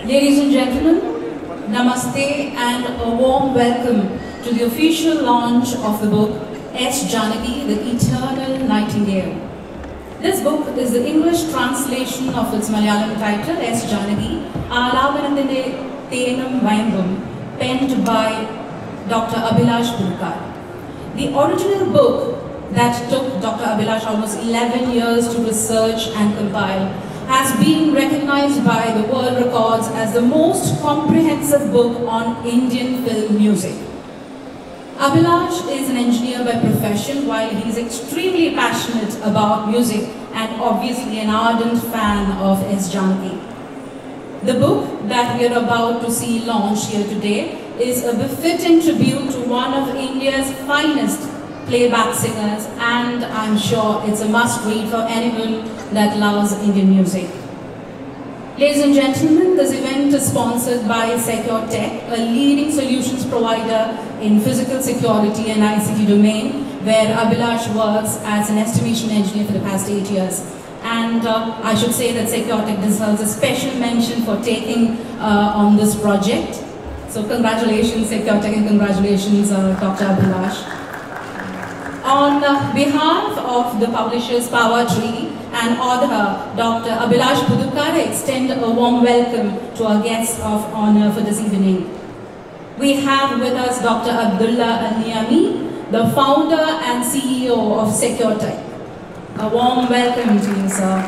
Ladies and gentlemen, Namaste and a warm welcome to the official launch of the book S. Janaki, The Eternal Nightingale. This book is the English translation of its Malayalam title, S. Janaki, Alavanandinte Thenum Vayambum, penned by Dr. Abhilash Pudukar. The original book that took Dr. Abhilash almost 11 years to research and compile has been recognized by the world records as the most comprehensive book on Indian film music. Abhilash is an engineer by profession, while he is extremely passionate about music and obviously an ardent fan of S. Janaki. The book that we are about to see launched here today is a befitting tribute to one of India's finest playback singers, and I'm sure it's a must-read for anyone that loves Indian music. Ladies and gentlemen, this event is sponsored by Secure Tech, a leading solutions provider in physical security and ICT domain, where Abhilash works as an estimation engineer for the past 8 years. And I should say that Secure Tech deserves a special mention for taking on this project. So congratulations Secure Tech and congratulations Dr. Abhilash. On behalf of the publishers Power Tree and author Dr. Abhilash Pudukar, I extend a warm welcome to our guests of honor for this evening. We have with us Dr. Abdullah Al-Niami, the founder and CEO of Secure Tech. A warm welcome to you, sir.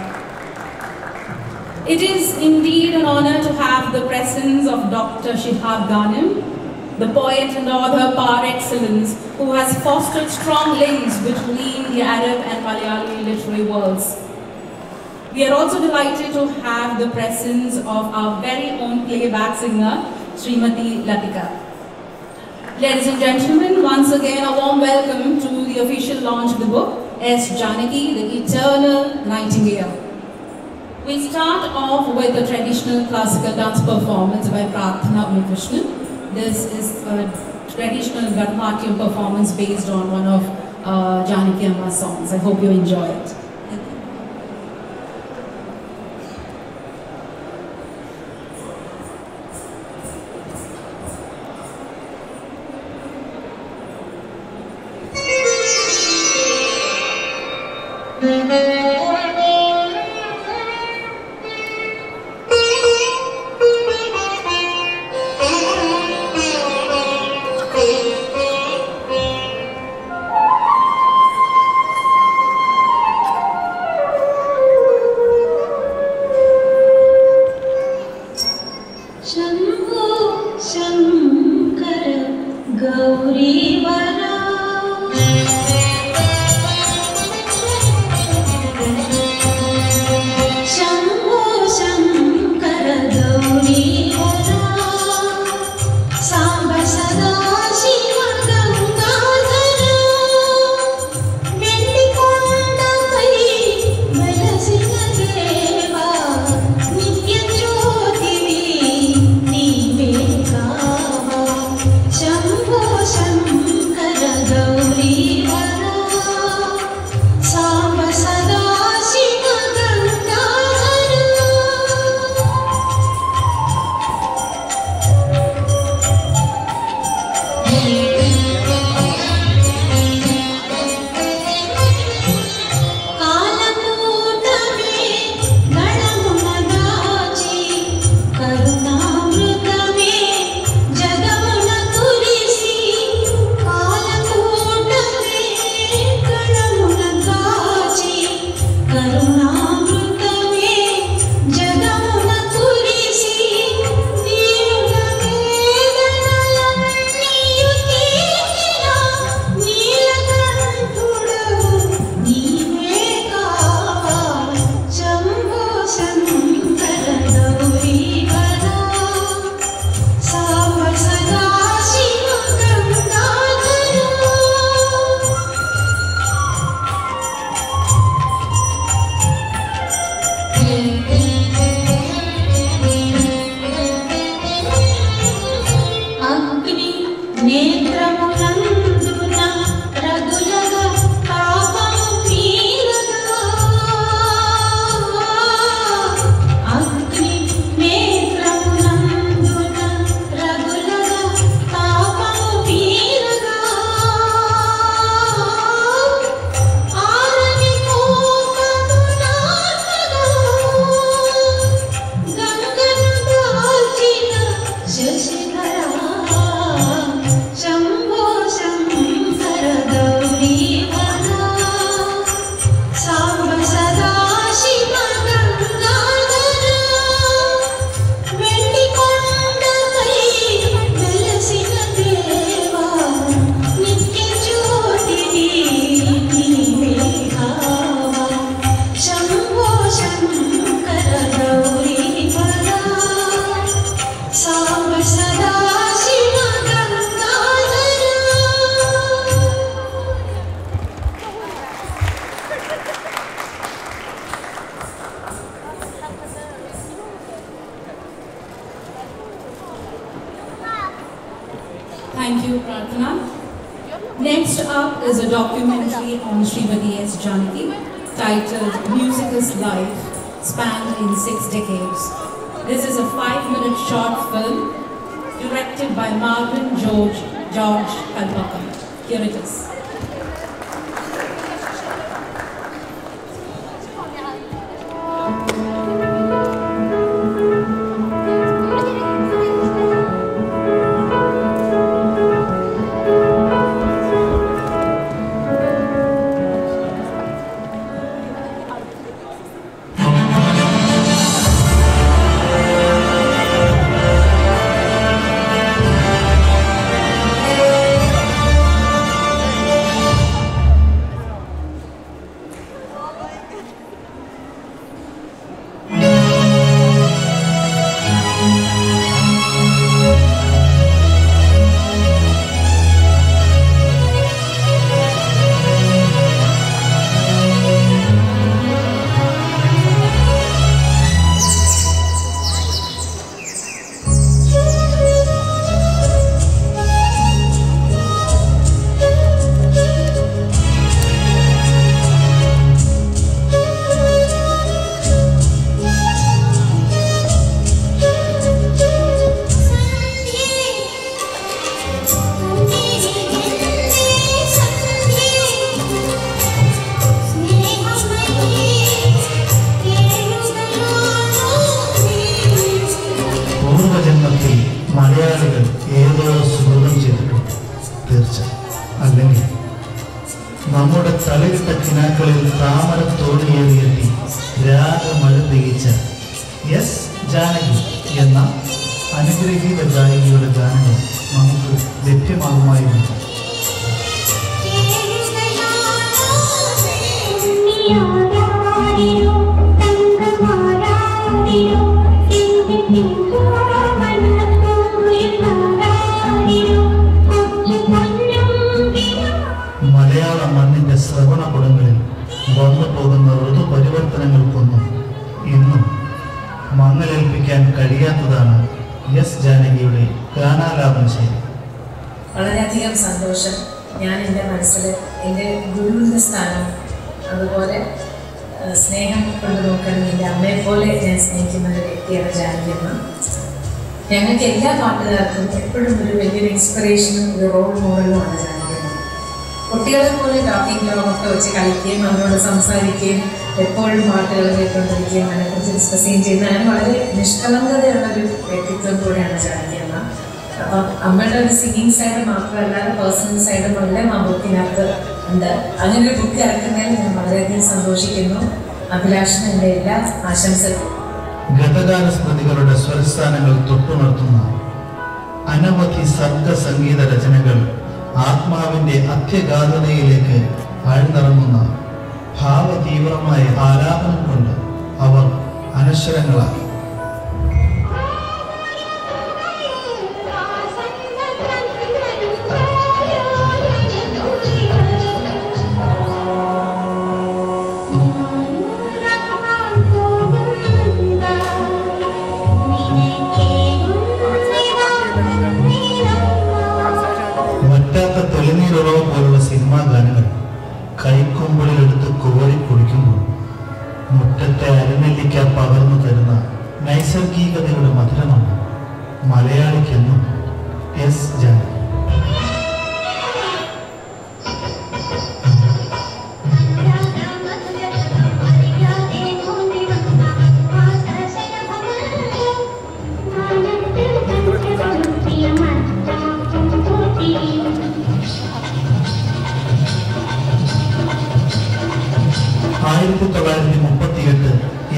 It is indeed an honor to have the presence of Dr. Shihab Ghanem, the poet and author par excellence, who has fostered strong links between the Arab and Malayali literary worlds. We are also delighted to have the presence of our very own playback singer, Srimati Latika. Ladies and gentlemen, once again a warm welcome to the official launch of the book, S. Janaki, The Eternal Nightingale. We start off with a traditional classical dance performance by Prarthana Unikrishnan. This is a traditional Bharatanatyam performance based on one of Janaki Amma's songs. I hope you enjoy it. Shambho Shankara Gauri Vara Thank you, Prarthana. Next up is a documentary on Srimati S. Janaki titled Music is Life, spanned in 6 decades. This is a 5-minute short film directed by Marvin George Kalpaka. Here it is. നമ്മുടെ തലയിട്ട കിനാക്കളിൽ താമരത്തോണിയേറിയെത്തി രാഗമഴ പെയ്യിച്ച S Janaki എന്ന അനുഗ്രഹീത ഗായികയുടെ ഗാനങ്ങൾ നമുക്ക് ലഭ്യമാകുമായിരുന്നു. മലയാള മണ്ണിന്റെ ശ്രവണകുടങ്ങളിൽ വന്നു പോകുന്ന ഋതുപരിവർത്തനങ്ങൾക്കൊന്നും ഇന്നും മങ്ങലേൽപ്പിക്കാൻ കഴിയാത്തതാണ് S ജാനകിയുടെ ഗാനാലാപന ശൈലി. വളരെയധികം സന്തോഷം. ഞാൻ എൻ്റെ മനസ്സിൽ എൻ്റെ ഗുരുവിൻ്റെ സ്ഥാനം, അതുപോലെ സ്നേഹം കൊണ്ട് നോക്കണം. എൻ്റെ അമ്മയെപ്പോലെ ഞാൻ സ്നേഹിക്കുന്ന ഒരു വ്യക്തിയാണ് ജാനകി അമ്മ. ഞങ്ങൾക്ക് എല്ലാ പാട്ടുകാർക്കും എപ്പോഴും ഒരു വലിയൊരു ഇൻസ്പിറേഷനും ഒരു റോൾ മോഡലുമാണ് ജാനകി അമ്മ. കുട്ടികളെ പോലെ Nightingale ഒക്കെ വെച്ച് കളിക്കുകയും അവരോട് സംസാരിക്കുകയും എപ്പോഴും പാട്ടുകൾ കേട്ടുകൊണ്ടിരിക്കുകയും അതിനെക്കുറിച്ച് ഡിസ്കസ് ചെയ്യുന്ന അങ്ങനെ വളരെ നിഷ്കളങ്കതയുള്ളൊരു വ്യക്തിത്വം കൂടെയാണ് ജാനകി അമ്മ. അപ്പം അമ്മയുടെ ഒരു സിംഗിങ് സൈഡ് മാത്രമല്ലാതെ പേഴ്സണൽ സൈഡും എല്ലാം ആ ബുക്കിനകത്ത് ഉണ്ട്. അങ്ങനെ ഒരു ബുക്ക് ഇറക്കുന്നതിൽ ഞാൻ വളരെയധികം സന്തോഷിക്കുന്നു. അഭിലാഷിന് എൻ്റെ എല്ലാ ആശംസകളും. ഗതകാല സ്മൃതികളുടെ സ്വരസ്ഥാനങ്ങൾ തൊട്ടുണർത്തുന്ന അനവധി സർഗ സംഗീത രചനകൾ ആത്മാവിന്റെ അത്യഗാധതയിലേക്ക് ആഴ്ന്നിറങ്ങുന്ന ഭാവതീവ്രമായ ആലാപനം കൊണ്ട് അവർ അനശ്വരങ്ങളാക്കി. വറ്റാത്ത തെളിനീരുറവ് പോലുള്ള സിനിമാ ഗാനങ്ങൾ കൈക്കൊമ്പിളിലെടുത്ത് കോരി കുടിക്കുമ്പോൾ മുറ്റത്തെ അരനെല്ലിക്ക പകർന്നു തരുന്ന നൈസർഗികതയുടെ മധുരമാണ് മലയാളിക്കെന്നും എസ് ജാനകി.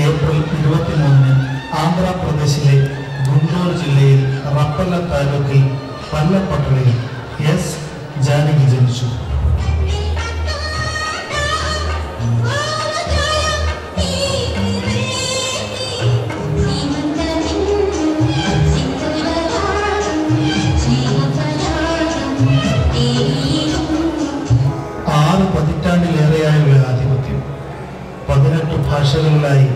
ഏപ്രിൽ 23 ആന്ധ്രാപ്രദേശിലെ ഗുണ്ടൂർ ജില്ലയിൽ റപ്പല്ല താലൂക്കിൽ പല്ലപ്പട്ടണയിൽ എസ് ജാനകി ജനിച്ചു. പതിറ്റാണ്ടിലേറെയായുള്ള ആധിപത്യം, 18 ഭാഷകളിലായി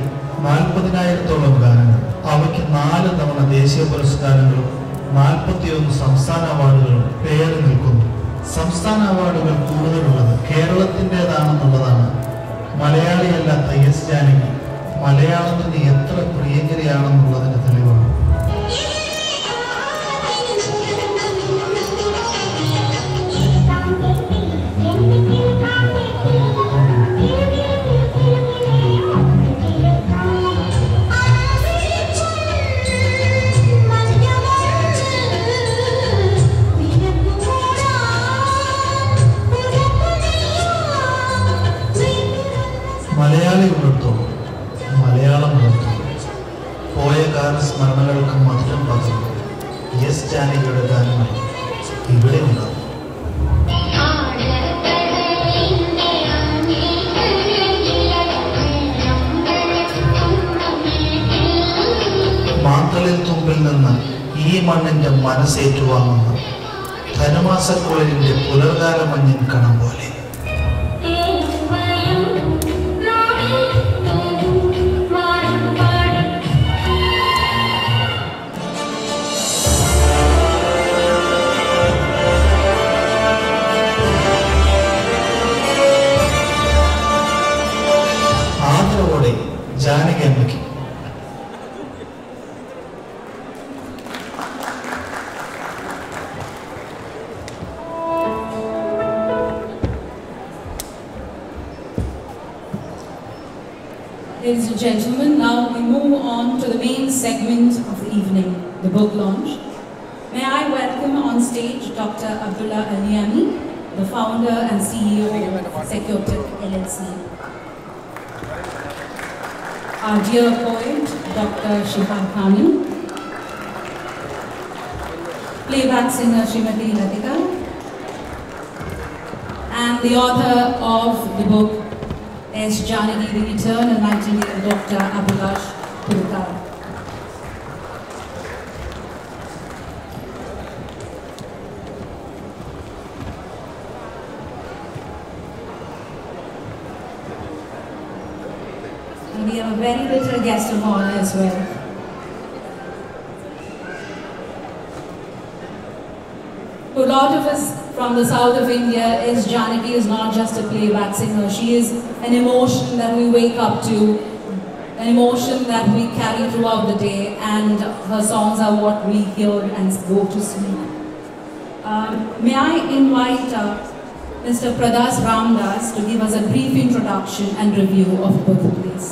40,000-ഓളം ഗാനങ്ങൾ, അവയ്ക്ക് 4 തവണ ദേശീയ പുരസ്കാരങ്ങളും 41 സംസ്ഥാന അവാർഡുകളും പേറി നിൽക്കുന്നു. സംസ്ഥാന അവാർഡുകൾ കൂടുതലുള്ളത് കേരളത്തിൻ്റെതാണെന്നുള്ളതാണ് മലയാളിയല്ലാത്ത എസ് ജാനകി മലയാളത്തിന് എത്ര പ്രിയങ്കരിയാണെന്നുള്ളതിന് തെളിവാണ്. മലയാളി ഉണർത്തോ, മലയാളം ഉണർത്തോ, പോയ ഗാനസ്മരണകൾക്ക് മധുരം പകർന്നു എസ് ജാനകിയുടെ ഗാനങ്ങൾ ഇവിടെ ഉണ്ടാകും. മാന്തളിൽ തുമ്പിൽ നിന്ന് ഈ മണ്ണിന്റെ മനസ്സേറ്റുവാങ്ങുന്ന ധനുമാസക്കുളിരിന്റെ പുലർകാല മഞ്ഞിൻ കണം പോലെ. ആദരവോടെ ജാനകി അമ്മയ്ക്ക്. Ladies and gentlemen, now we move on to the main segment of the evening, the book launch. May I welcome on stage Dr. Abdullah Aliani, the founder and CEO of Securtech LLC. Our dear poet, Dr. Shihab Khani, playback singer Srimati Radhika, and the author of the book S. Janaki, the Eternal Nightingale, Dr. Abhilash Purukar. And we have a very little guest of honor as well. To a lot of us from the south of India, S. Janaki is not just a playback singer. She is an emotion that we wake up to, an emotion that we carry throughout the day, and her songs are what we hear and go to sleep. May I invite Mr. Pradas Ramdas to give us a brief introduction and review of the book, please.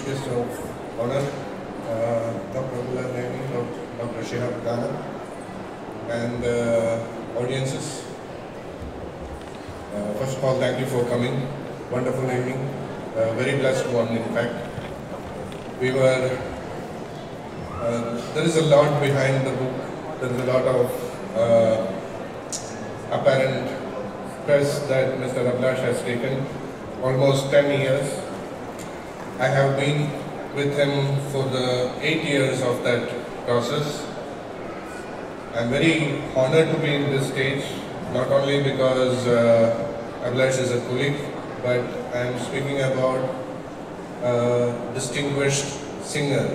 Guest of honor, Dr. Abdullah Aliani, Dr. Shihab Khani, and audiences. First of all, thank you for coming. Wonderful evening. Very blessed one, in fact. There is a lot behind the book. There is a lot of apparent press that Mr. Abhilash has taken. Almost 10 years. I have been with him for the 8 years of that process. I'm very honored to be in this stage, not only because Abhilash is a colleague, but I'm speaking about a distinguished singer,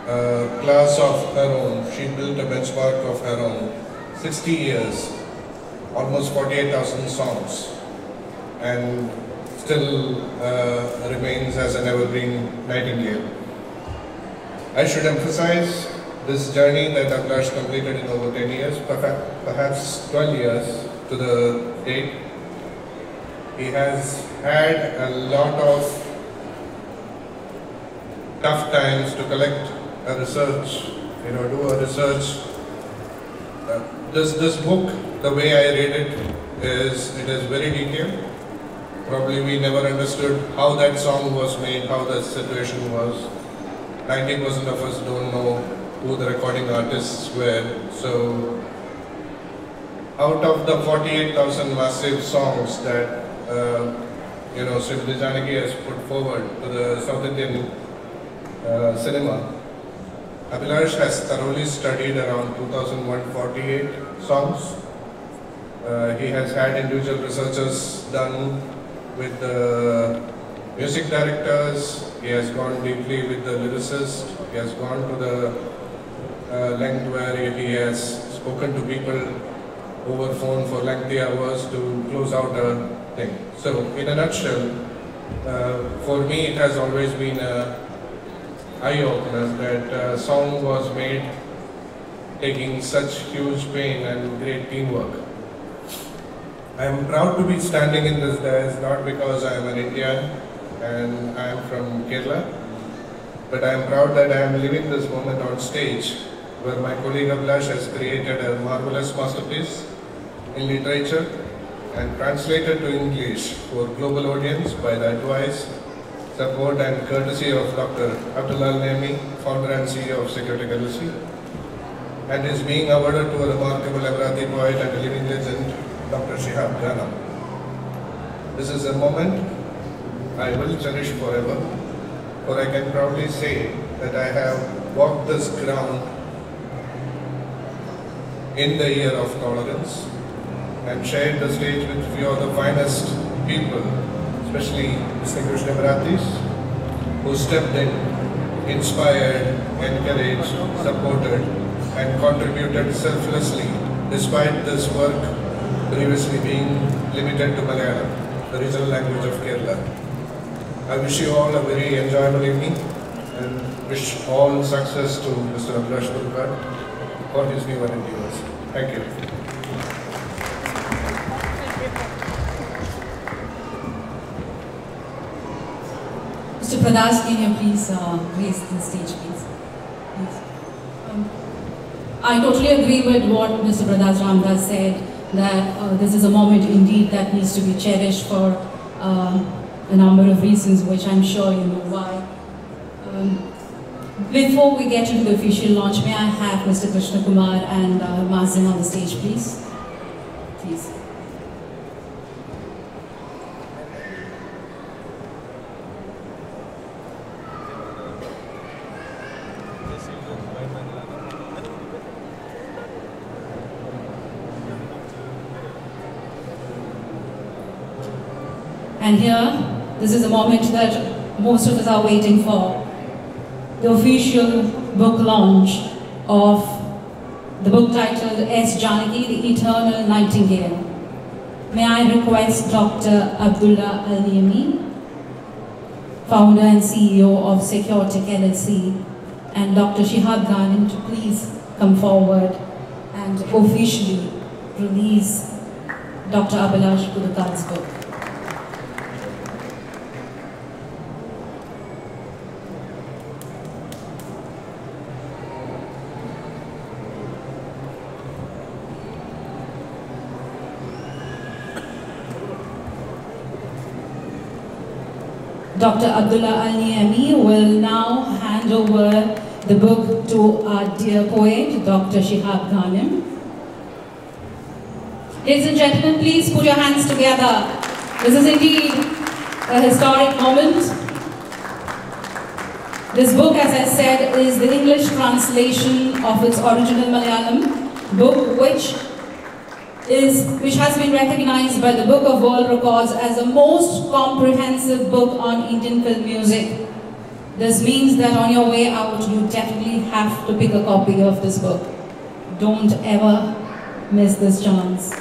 a class of her own. She built a benchmark of her own. 60 years, almost 48,000 songs, and still remains as an evergreen Nightingale. I should emphasize this journey that Abhilash completed in over 10 years, perhaps 12 years to the date. He has had a lot of tough times to collect a research, do a research. This book, the way I read it is very detailed. Probably we never understood how that song was made, how that situation was. 90% of us don't know who the recording artists were. So out of the 48,000 massive songs that Srimati Janaki has put forward to the South Indian cinema, Abhilash has thoroughly studied around 2,148 songs. He has had individual researches done with the music directors. He has gone deeply with the lyricist. He has gone to the length where he has spoken to people over phone for lengthy hours to close out a thing. So, in a nutshell, for me it has always been an eye-opener that a song was made taking such huge pain and great teamwork. I am proud to be standing in this dais not because I am an Indian and I am from Kerala, but I am proud that I am living this moment on stage where my colleague Abhilash has created a marvelous masterpiece in literature and translated to English for global audience by the advice, support and courtesy of Dr. Abdullah Al-Naimi, founder and CEO of Security LLC, and is being awarded to a remarkable Emirati poet and a living legend, Dr. Shihab Ghanam. This is a moment I will cherish forever, for I can proudly say that I have walked this ground in the year of tolerance and shared the stage with few of the finest people, especially distinguished Emiratis, who stepped in, inspired, encouraged, supported, and contributed selflessly, despite this work previously being limited to Malayalam, the regional language of Kerala. I wish you all a very enjoyable evening and wish all success to Mr. Abhilash Gurukhat for his new endeavors. Thank you. Mr. Pradas, can you please raise the stage, please? I totally agree with what Mr. Pradas Ramdas said, that this is a moment indeed that needs to be cherished for a number of reasons, which I'm sure you know why. Before we get into the official launch, may I have Mr. Krishna Kumar and Mazin on the stage, please? Please. And here, this is a moment that most of us are waiting for. The official book launch of the book titled S. Janaki, The Eternal Nightingale. May I request Dr. Abdullah Al-Naimi, founder and CEO of Security LLC, and Dr. Shihab Ghanam to please come forward and officially release Dr. Abhilash Gurukhat's book. Dr. Abdullah Al-Naimi will now hand over the book to our dear poet, Dr. Shihab Ghanam. Ladies and gentlemen, please put your hands together. This is indeed a historic moment. This book, as I said, is the English translation of its original Malayalam book, which has been recognized by the Book of World Records as the most comprehensive book on Indian film music. This means that on your way out, you definitely have to pick a copy of this book. Don't ever miss this chance.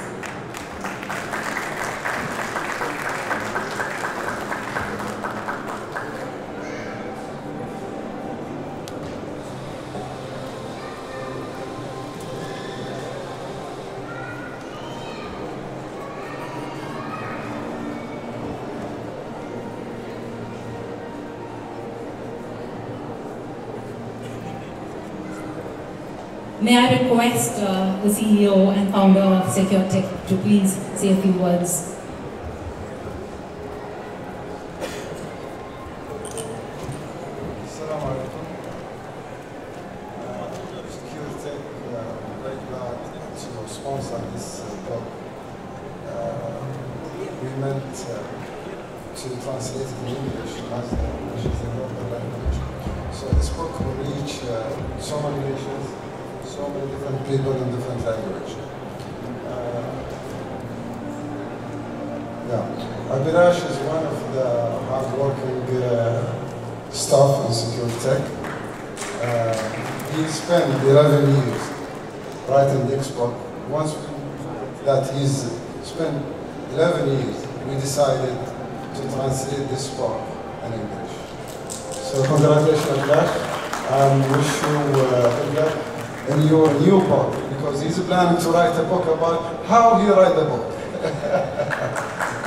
May I request the CEO and founder of Secure Tech to please say a few words. Assalamu alaikum. Secure Tech, very glad to sponsor this talk. We meant to translate it in English as which is the local language. So this book will reach so many nations, so many different people in different languages. Abhirash is one of the hard-working staff in Secure Tech. He spent 11 years writing this book. Once that he's spent 11 years, we decided to translate this book in English. So congratulations, Abhirash, and wish you good luck in your new book, because he's planning to write a book about how he write the book.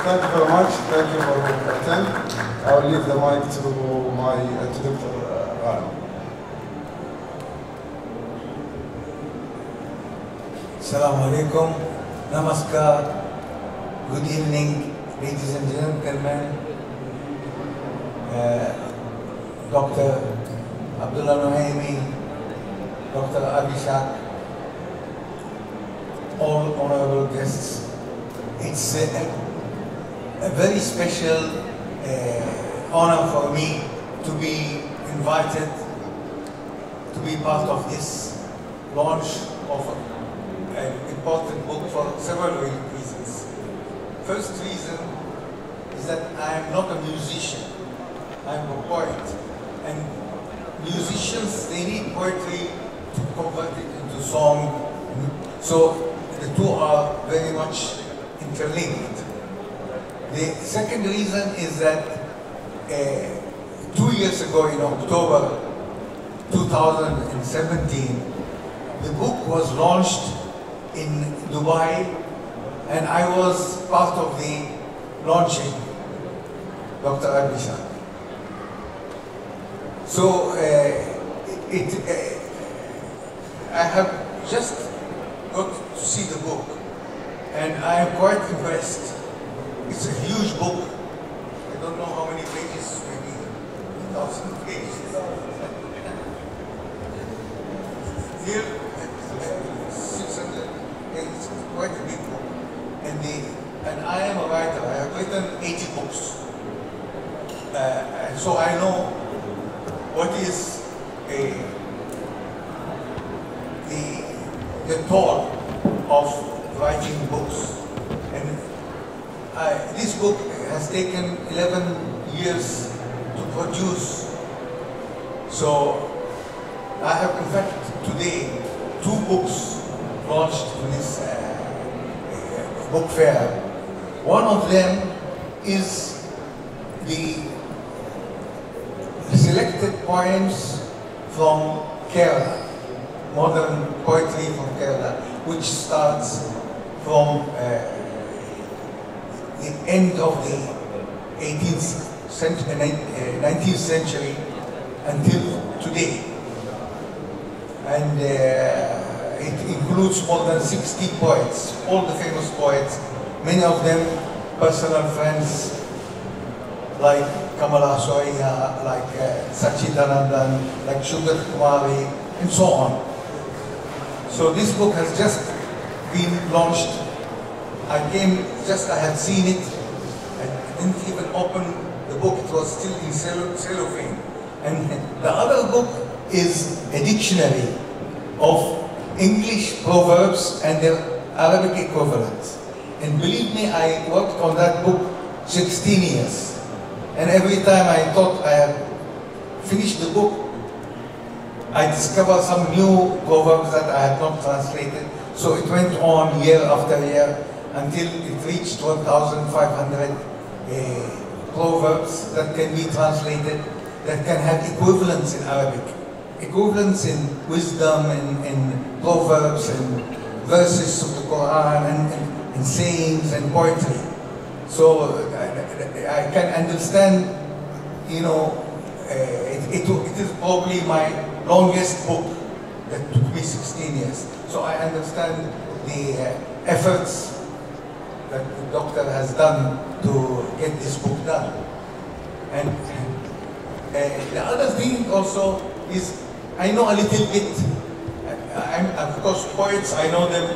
Thank you very much. Thank you for attending. I'll leave the mic to Dr. Ghanem. Assalamu alaikum. Namaskar. Good evening, ladies and gentlemen. Dr. Abdullah Nohemi, Dr. Abhishek, all honorable guests. It's a very special honor for me to be invited to be part of this launch of an important book for several reasons. First reason is that I am not a musician, I am a poet. And musicians, they need poetry to convert it into song. So the two are very much interlinked. The second reason is that 2 years ago, in October 2017, the book was launched in Dubai, and I was part of the launching, Dr. Abhishek. So I have just got to see the book, and I am quite impressed. It's a huge book. I don't know how many pages, maybe 1,000 pages. Here, 600, it's quite a big book. And I am a writer. I have written 80 books. And so I know what is the toll of writing books. And this book has taken 11 years to produce. So I have, in fact, today 2 books launched in this book fair. One of them is the selected poems from Kerala, modern poetry from Kerala, which starts from the end of the 18th century, 19th century until today. And it includes more than 60 poets, all the famous poets, many of them personal friends like Kamala Soya, like Sachidanandan, like Sugar Kumari, and so on. So this book has just been launched. I had seen it. I didn't even open the book, it was still in cellophane. And the other book is a dictionary of English proverbs and their Arabic equivalents. And believe me, I worked on that book 16 years. And every time I thought I had finished the book, I discovered some new proverbs that I had not translated. So it went on year after year until it reached 1,500 proverbs that can be translated, that can have equivalents in Arabic. Equivalents in wisdom, in proverbs, and verses of the Quran, and sayings and poetry. So I can understand, you know, it is probably my longest book that took me 16 years. So I understand the efforts that the doctor has done to get this book done. And the other thing also is, I know a little bit, of course poets, I know them,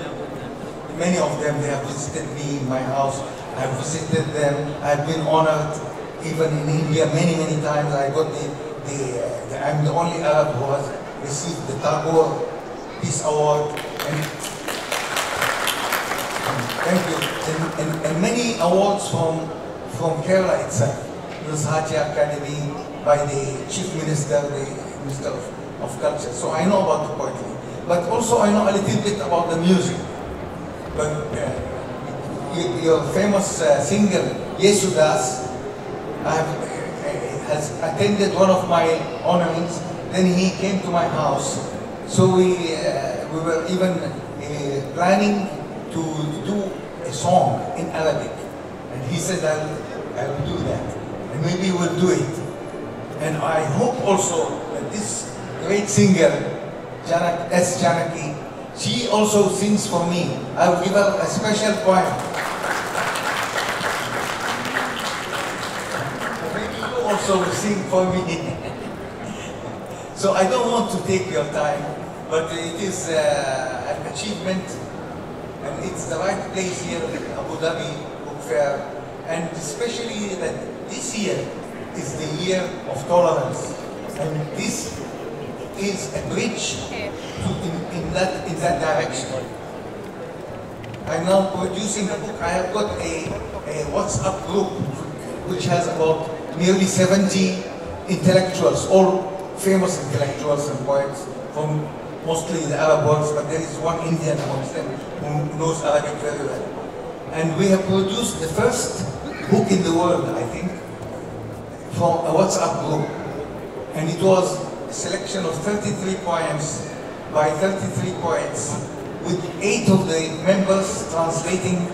many of them, they have visited me in my house, I've visited them, I've been honored even in India many times. I got the I'm the only Arab who has received the Tagore Peace Award, and thank you, and many awards from Kerala itself. The Sahatya Academy by the Chief Minister, the Minister of Culture. So I know about the poetry, but also I know a little bit about the music. But your famous singer Yesudas has attended one of my honorings. Then he came to my house. So we were even planning to do a song in Arabic. And he said, I will do that. And maybe we'll do it. And I hope also that this great singer, S. Janaki, she also sings for me. I will give her a special poem. Maybe you also will sing for me. So I don't want to take your time, but it is an achievement, and it's the right place here in Abu Dhabi Book Fair, and especially that this year is the year of tolerance, and this is a bridge in that direction. I'm now producing a book. I have got a WhatsApp group which has about nearly 70 intellectuals, all famous intellectuals and poets from mostly the Arab world, but there is one Indian amongst them who knows Arabic very well. And we have produced the first book in the world, I think, from a WhatsApp group. And it was a selection of 33 poems by 33 poets, with 8 of the members translating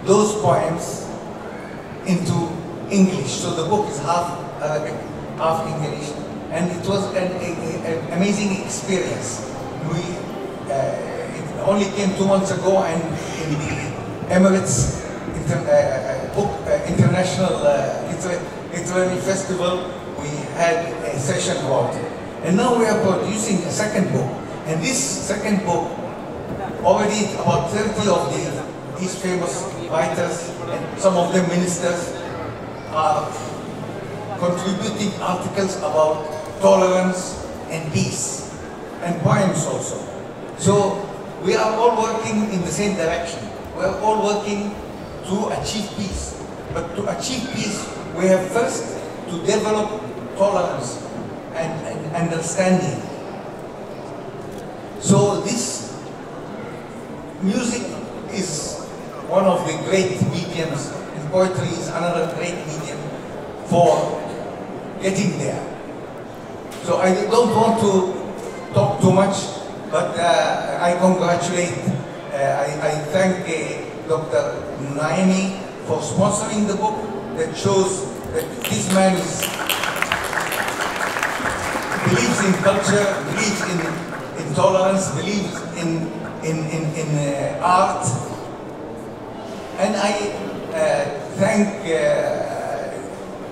those poems into English. So the book is half Arabic, half English. And it was an amazing experience. It only came 2 months ago, and in the Emirates International Literary Festival, we had a session about it. And now we are producing a second book. And this second book, already about 30 of these famous writers, and some of them ministers, are contributing articles about tolerance and peace, and poems also. So we are all working in the same direction. We are all working to achieve peace. But to achieve peace, we have first to develop tolerance and understanding. So this music is one of the great mediums, and poetry is another great medium for getting there. So I don't want to talk too much, but I congratulate, I thank Dr. Naimi for sponsoring the book that shows that this man believes in culture, believes in tolerance, believes in art. And I thank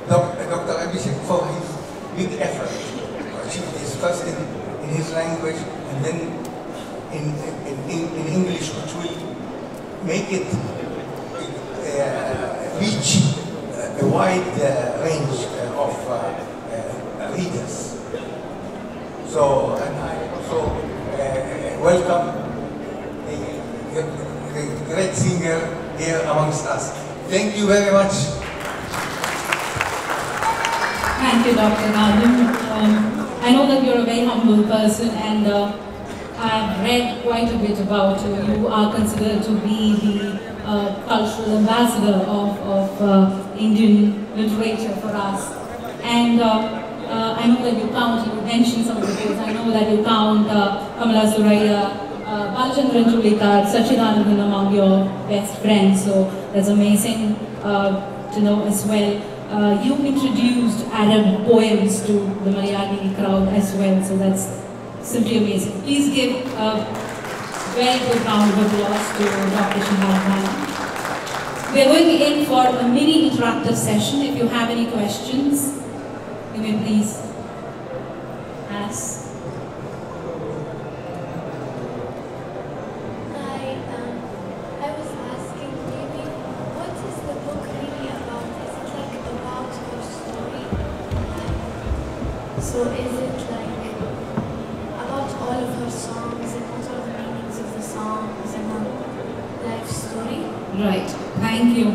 Dr. Abhishek for his big effort to achieve this, first in his language and then in English, which will make it reach a wide range of readers. So, and I also welcome the great singer here amongst us. Thank you very much. Thank you, Dr. Nadim. I know that you're a very humble person, and I've read quite a bit about you. You are considered to be the cultural ambassador of Indian literature for us. And I know that you mentioned some of the books. I know that you count Kamala Suraya, Balachandran Chulikar, Sachidanandan among your best friends. So that's amazing to know as well. You introduced Arab poems to the Malayali crowd as well, so that's simply amazing. Please give a very good round of applause to Dr. Shahab Khan. We are going in for a mini interactive session. If you have any questions, you may please ask. So Right. Thank you.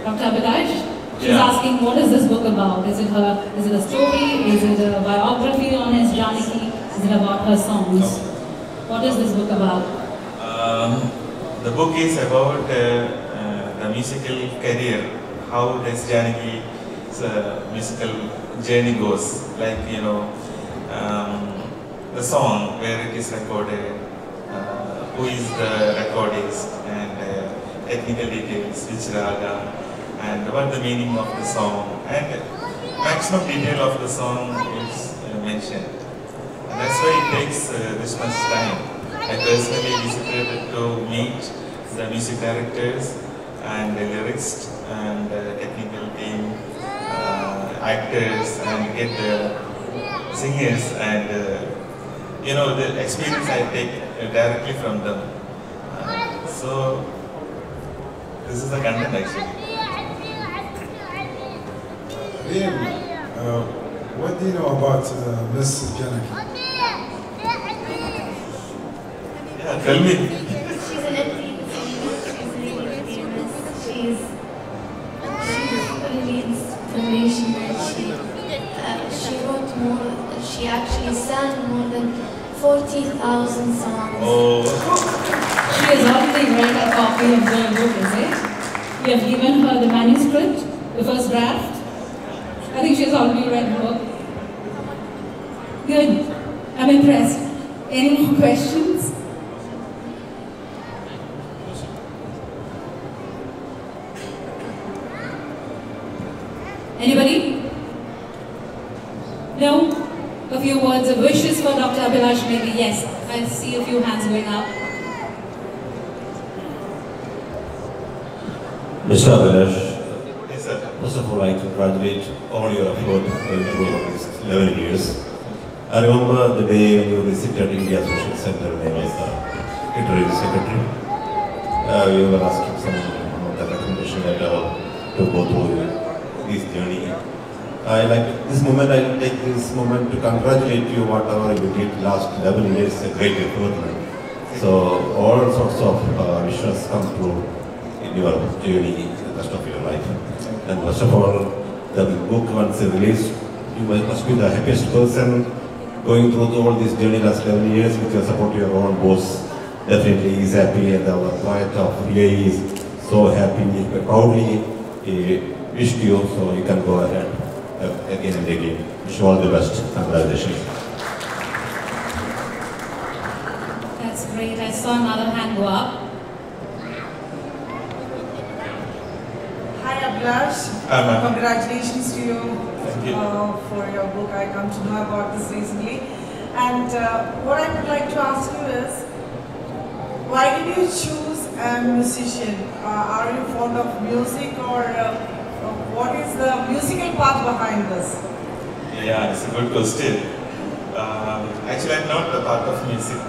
Dr. Abhilash, she's Yeah. asking what is this book about? Is it a story? Is it a biography on S. Janaki? Is it about her songs? What is this book about? The book is about the musical career, how S. Janaki's musical journey goes. Like, the song, where it is recorded, who is the recordist, and technical details, which raga, and what the meaning of the song, and maximum detail of the song is mentioned. And that's why it takes this much time. I personally visited to meet the music directors and the lyrics and the technical team, actors, and get the singers, and the experience I take directly from them. So this is the content actually. Liam, what do you know about Miss Janaki? Yeah, tell me. She's an athlete, she's really famous, she's really inspirational. She wrote more, she actually sang more than 40,000 songs. Oh. She has already read a copy of the book, is it? You have given her the manuscript, the first draft? I think she has already read the book. Good. I'm impressed. Any more questions? Anybody? No? A few words of wishes for Dr. Abhilash, maybe? Yes. I see a few hands going up. Mr. Abhilash, Yes, sir. first of all, I congratulate all your effort going through these 11 years. I remember the day when you visited India Social Center when I was the literary secretary. You were asking some of the recommendation letter to go through this journey. I like this moment, I will take this moment to congratulate you whatever you did last 11 years, a great effort. So all sorts of wishes come true in your journey, the rest of your life. And first of all, the book once released, you must be the happiest person going through all this journey last 11 years with your support, your own boss. Definitely is happy, and our client of UAE is so happy, proudly wished you, so you can go ahead again and again. Wish you all the best. Congratulations. That's great. I saw another hand go up. Hi Abhilash, Ma'am. congratulations to you, Thank you. For your book. I come to know about this recently. And what I would like to ask you is, why did you choose a musician? Are you fond of music, or what is the musical path behind this? Yeah, it's a good question. Actually, I'm not a part of music.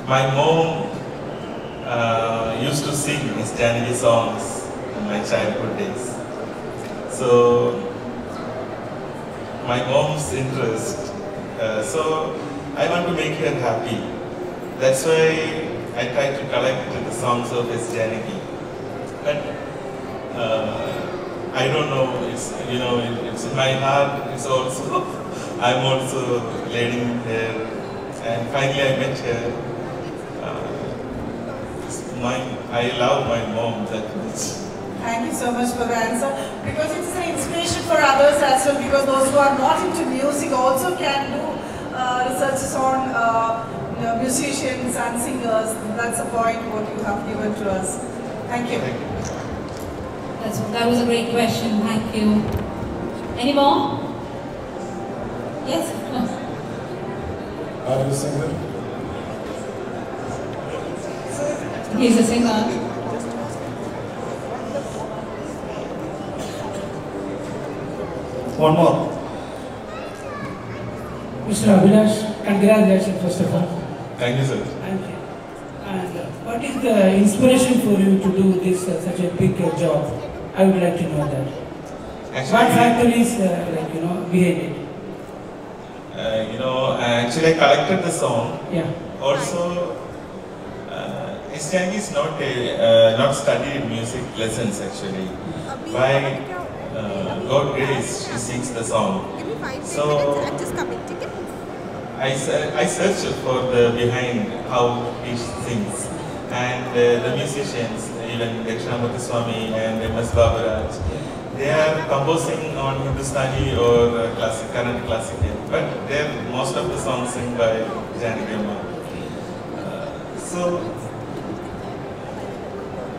My mom used to sing Miss Janaki songs in my childhood days. So, my mom's interest. So, I want to make her happy. That's why I try to collect the songs of Miss Janaki. But I don't know, it's in my heart, it's also, I'm also learning her, and finally I met her. I love my mom that much. Thank you so much for the answer, because it is an inspiration for others as well, because those who are not into music also can do researches on musicians and singers. That's the point what you have given to us. Thank you. That was a great question. Thank you. Any more? Yes? Are you a singer? He's a singer. One more. Mr. Abhilash, congratulations first of all. Thank you, sir. Thank you. And what is the inspiration for you to do this such a big job? I would like to know that. Actually, What factor is behind it? Actually I collected the song. Yeah. Also, Miss Janaki is not studied music lessons actually. By God grace, she sings the song. So I searched for the behind how he sings, and the musicians, even Dakshinamurthy Swami and M.S. Babaraj, they are composing on Hindustani or current classical, but most of the songs sung by Janaki Amma. So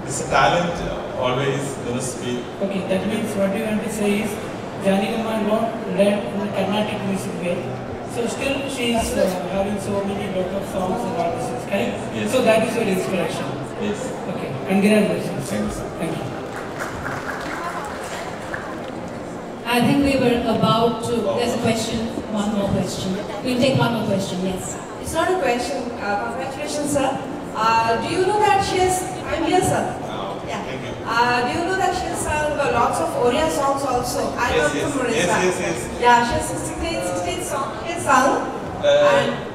this talent always must be. Okay, that means what you want to say is Janaki Amma not learned in the Carnatic music way. So still she is having so many lot of songs and artists, correct? Yes. So that is your inspiration. Yes. Okay, congratulations. Thanks. Thank you. I think we were about to, there's a question, one more question. We'll take one more question, yes. It's not a question. Congratulations, sir. Do you know that she has, I'm here, sir. Yeah. Thank you. Do you know that she has sung lots of Oriya songs also? I come from Orissa. Yes. Yeah, she has 16 songs she has sung.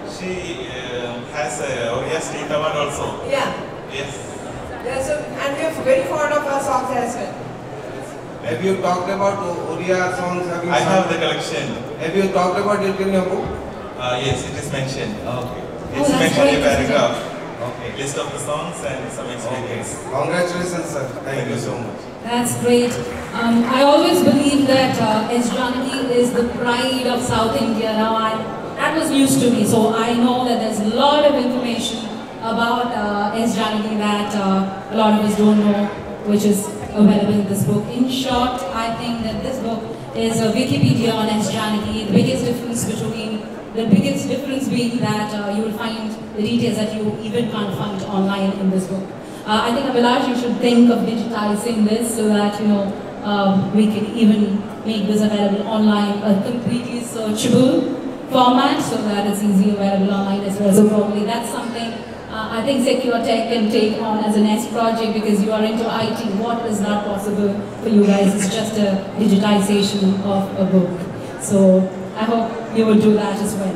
She has Oriya State Award also. Yeah. Yes. Yeah, so, and we are very fond of her songs as well. Have you talked about Oriya songs? I have the collection. Have you talked about it in your book? Yes, it is mentioned. Okay. It's mentioned in a paragraph. Okay. List of the songs and some experience. Okay. Congratulations, sir. Thank you so much. That's great. I always believe that S. Janaki is the pride of South India. Now, that was news to me, so I know that there's a lot of information about S. Janaki that a lot of us don't know, which is available in this book. In short, I think that this book is a Wikipedia on S. Janaki. The biggest difference being that you will find the details that you even can't find online in this book. I think Abhilash, you should think of digitizing this so that we can even make this available online, a completely searchable format, so that it's easily available online as well. So probably that's something I think Secure Tech can take on as an S project, because you are into IT. What is not possible for you guys? It's just a digitization of a book. So I hope you will do that as well.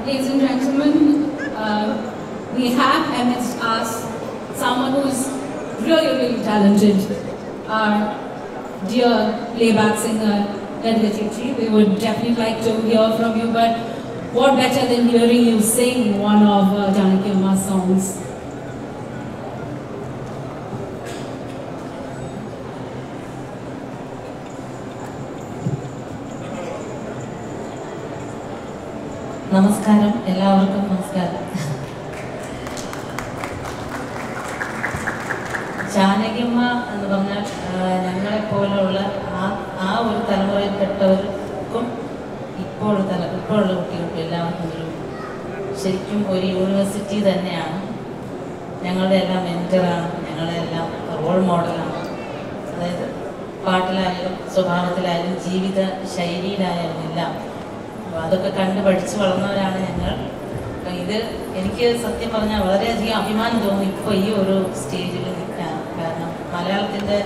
Ladies and gentlemen, we have amidst us someone who's really talented, our dear playback singer, Ledletichi. We would definitely like to hear from you, but what better than hearing you sing one of Janaki Amma's songs? Namaskaram, എല്ലാവർക്കും നമസ്കാരം. ജാനകിയമ്മ എന്ന് പറഞ്ഞാൽ ഞങ്ങളെപ്പോലുള്ള ആ ഒരു തലമുറയിൽപ്പെട്ടവർക്കും ഇപ്പോഴുള്ള കുട്ടികൾക്കും എല്ലാവർക്കും ശരിക്കും ഒരു യൂണിവേഴ്സിറ്റി തന്നെയാണ്. ഞങ്ങളുടെ എല്ലാം മെൻറ്ററാണ്, ഞങ്ങളുടെ എല്ലാം റോൾ മോഡലാണ്. അതായത് പാട്ടിലായാലും സ്വഭാവത്തിലായാലും ജീവിത ശൈലിയിലായാലും എല്ലാം അതൊക്കെ കണ്ട് പഠിച്ച് വളർന്നവരാണ് ഞങ്ങൾ. ഇത് എനിക്ക് സത്യം പറഞ്ഞാൽ വളരെയധികം അഭിമാനം തോന്നി ഇപ്പോൾ ഈ ഒരു സ്റ്റേജിൽ നിൽക്കാൻ. കാരണം മലയാളത്തിൻ്റെ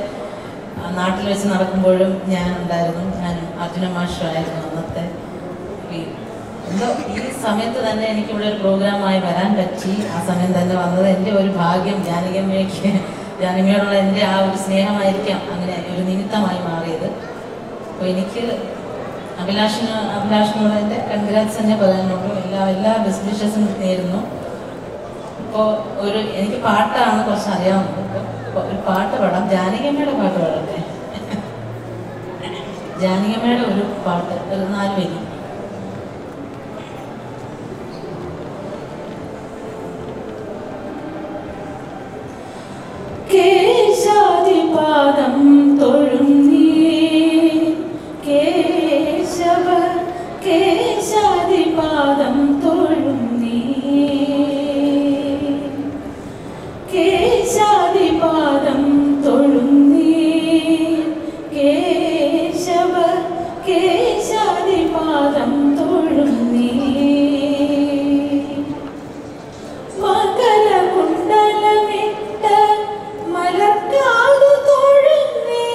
നാട്ടിൽ വെച്ച് നടക്കുമ്പോഴും ഞാനുണ്ടായിരുന്നു, ഞാനും അർജുന മാഷായിരുന്നു അന്നത്തെ. എന്തോ ഈ സമയത്ത് തന്നെ എനിക്കിവിടെ ഒരു പ്രോഗ്രാമായി വരാൻ പറ്റി. ആ സമയം തന്നെ വന്നത് എൻ്റെ ഒരു ഭാഗ്യം. ജാനകിയോടുള്ള എൻ്റെ ആ ഒരു സ്നേഹമായിരിക്കാം അങ്ങനെ ഒരു നിമിത്തമായി മാറിയത്. അപ്പോൾ എനിക്ക് അഭിലാഷിനോട് എൻ്റെ കൺഗ്രാറ്റ്സ് തന്നെ പറയാനുള്ളൂ. എല്ലാ ബെസ്റ്റ് വിഷസും നേരുന്നു. ഇപ്പോൾ എനിക്ക് പാട്ടാണ് കുറച്ച് അറിയാവുന്നത്. ഇപ്പോൾ ഒരു പാട്ട് പാടാം, ജാനകിയമ്മയുടെ പാട്ട് പാടട്ടെ. ജാനകിയമ്മയുടെ ഒരു പാട്ട്, ഒരു 4 വരി. കേശാദിപാദം തൊഴുന്നീ Keshava കേശാദിപാദം തൊഴുന്നീ കേശാദിപാദം തൊഴുന്നീ Keshava കേശാദിപാദം തൊഴുന്നീ മകരകുണ്ടലമിട്ട മലർക്കാതു തൊഴുന്നീ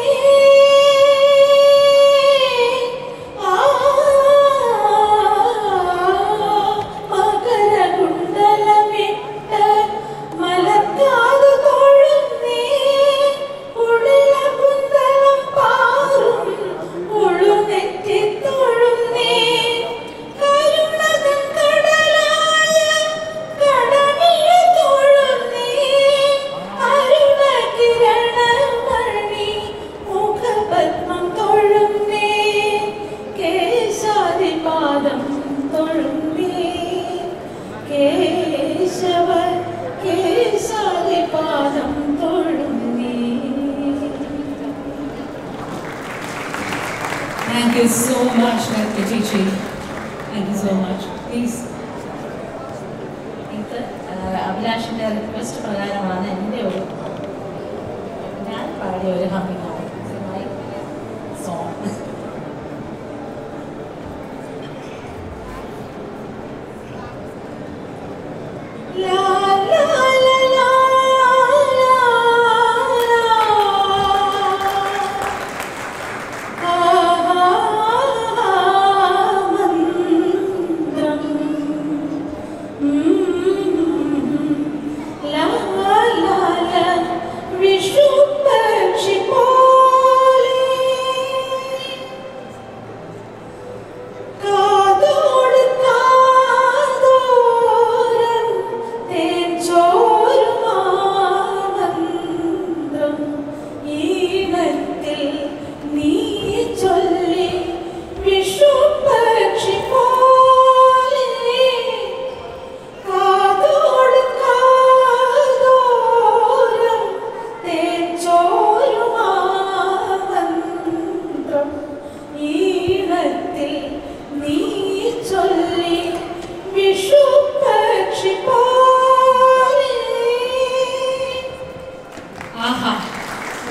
Thank you so much, Dr. Chichi. Thank you so much. Please. ഇത് അഭിലാഷിൻ്റെ റിക്വസ്റ്റ് പ്രകാരമാണ് എൻ്റെ ഞാൻ പാടിയ ഒരു humming song.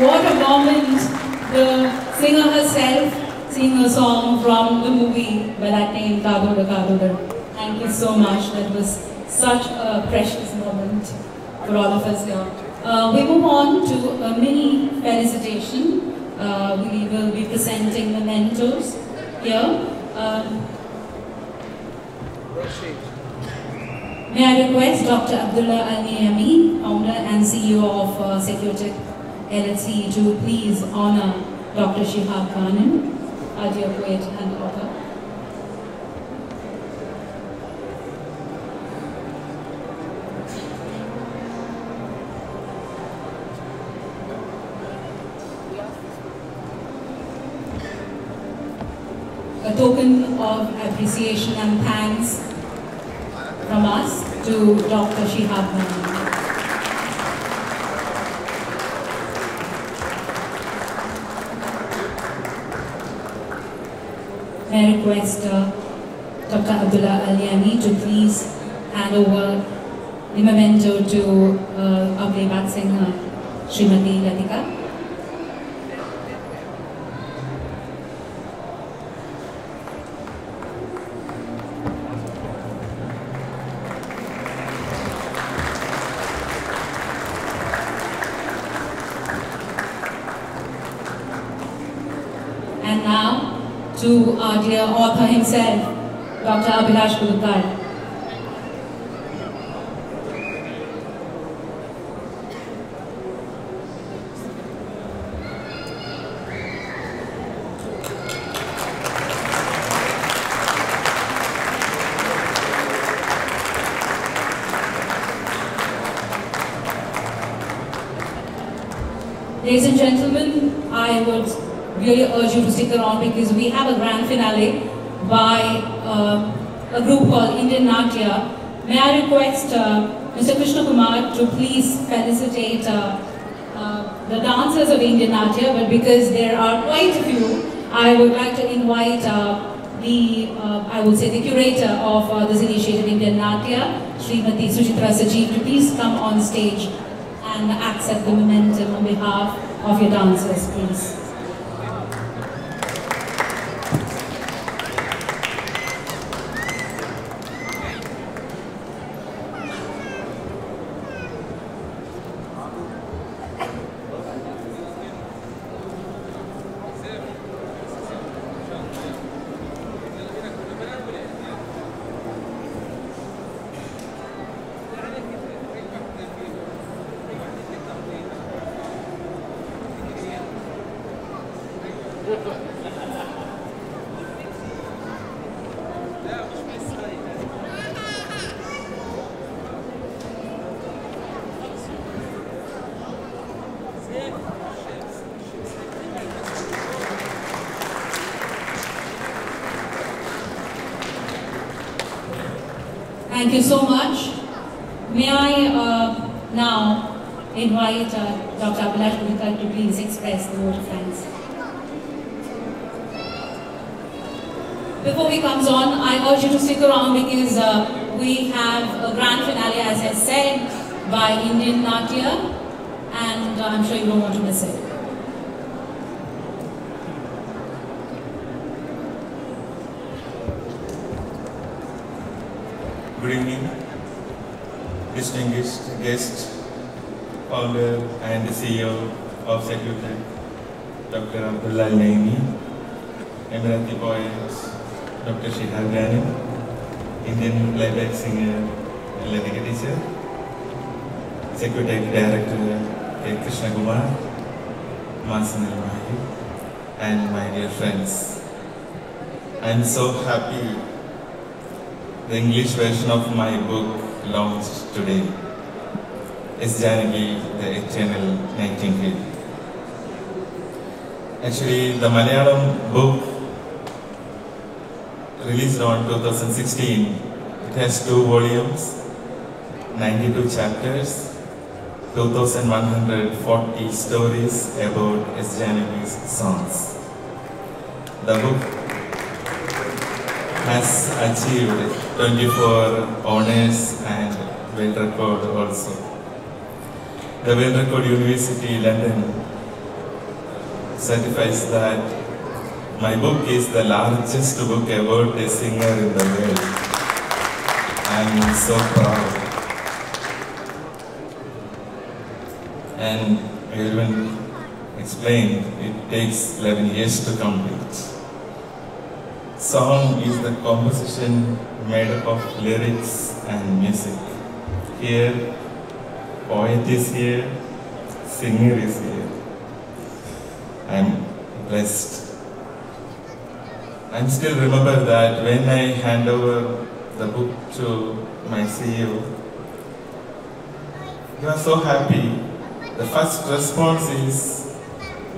What a moment, the singer herself singing a song from the movie by that name, Kadoda Kadoda. Thank you so much. That was such a precious moment for all of us here. We move on to a mini felicitation. We will be presenting mementos here. May I request Dr. Abdullah Al-Niami, founder and CEO of Securtech LLC, to please honor Dr. Shihab Khanan, our dear poet and author. A token of appreciation and thanks from us to Dr. Shihab Khanan. May I request Dr. Abdullah Al-Niami to please hand over the memento to our playback singer, Srimati Latika. And now, to our dear author himself, Dr. Abhilash Gulukar. Ladies and gentlemen, I would really urge you to stick around because we have a grand finale by a group called Indian Natya. May I request Mr. Krishna Kumar to please felicitate the dancers of Indian Natya, but because there are quite a few, I would like to invite I would say the curator of this initiative, Indian Natya, Srimati Suchitra Sajeev, to please come on stage and accept the momentum on behalf of your dancers, please. Thank you so much. May I now invite Dr. Abhilash Gudikar to please express the vote of thanks. Before he comes on, I urge you to stick around because we have a grand finale, as I said, by Indian Natya, and I'm sure you don't want to miss it. Good evening, distinguished guest, founder and CEO of Secretary, Dr. Abdullah Naimi, Emirati poet, Dr. Shihar Ghani, Indian playback singer and Ladika teacher, Secretary Director K. Krishna Kumar, Masanal Mahi, and my dear friends. I am so happy the English version of my book launched today. S. Janaki, the Eternal Nightingale. Actually, the Malayalam book released on 2016. It has 2 volumes, 92 chapters, 2,140 stories about S. Janaki's songs. The book has achieved 24 honors and world record also. The World Record University London certifies that my book is the largest book about a singer in the world. I am so proud. And I will even explain, it takes 11 years to complete. Song is the composition made up of lyrics and music. Here, poet is here, singer is here. I am blessed. I still remember that when I hand over the book to my CEO, he was so happy. The first response is,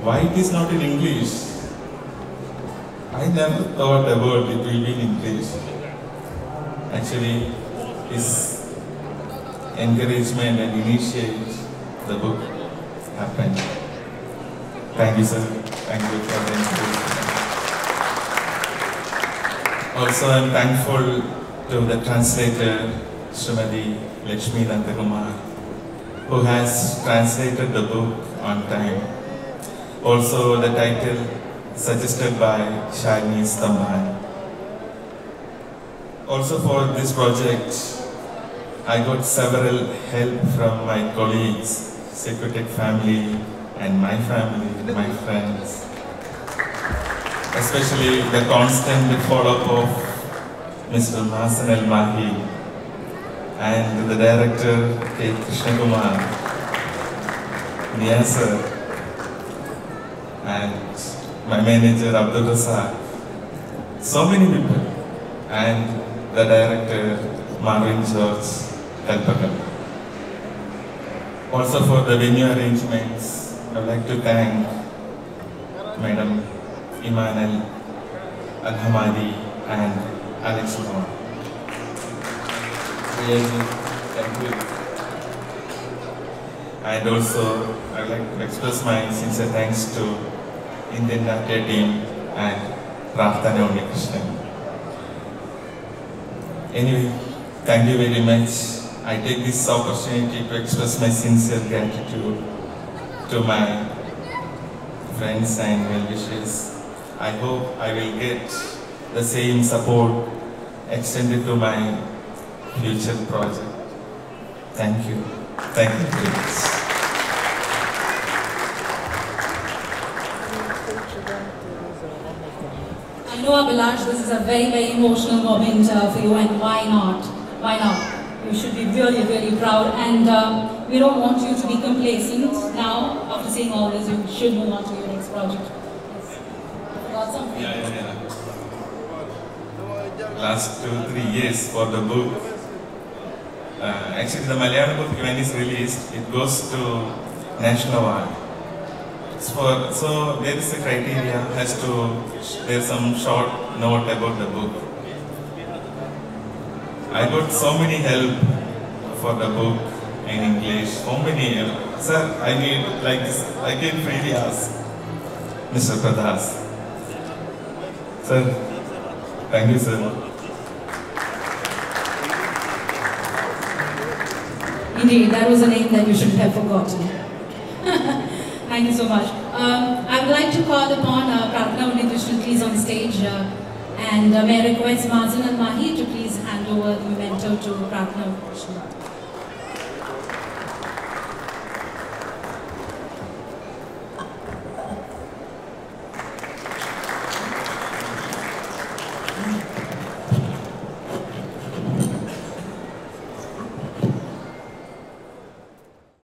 why it is not in English? I never thought about it will be in English. Actually, his encouragement and initiate the book happened. Thank you, sir. Thank you for the inspiration. Also, I am thankful to the translator, Srimati Lakshmi Nandakumar, who has translated the book on time. Also, the title suggested by Shalini Stamban. Also, for this project, I got several help from my colleagues, Secretary family, and my family, my friends. Especially the constant follow-up of Mr. Masanal Mahi and the director K. Krishna Kumar, Niyasa, and my manager Abdul Rasaq, so many people, and the director Marvin George Kalpakal. Also for the venue arrangements, I would like to thank Madam Imanal Al-Hamadi and Alex Moore. Really, thank you. And also, I would like to express my sincere thanks to Indian Natya team and Prarthana Unikrishnan. Anyway, thank you very much. I take this opportunity to express my sincere gratitude to my friends and well-wishers. I hope I will get the same support extended to my future project. Thank you. Thank you very much. I know, Abhilash, this is a very, very emotional moment for you, and why not? Why not? You should be really, really proud, and we don't want you to be complacent. Now, after seeing all this, you should move on to your next project. Got something? Yeah. Last 2-3 years for the book. Actually, the Malayalam book, when it's released, it goes to National Award. So there is a criteria, there's some short note about the book. I got so many help for the book in English, so many help. Sir, I need like this, I can freely ask Mr. Pradas. Sir, thank you, sir. Indeed, that was a name that you shouldn't have forgotten. Thank you so much. I would like to call upon Pratna Unnikrishnan, please, on stage. And may I request Mazen and Mahi to please hand over the memento to Pratna Unnikrishnan.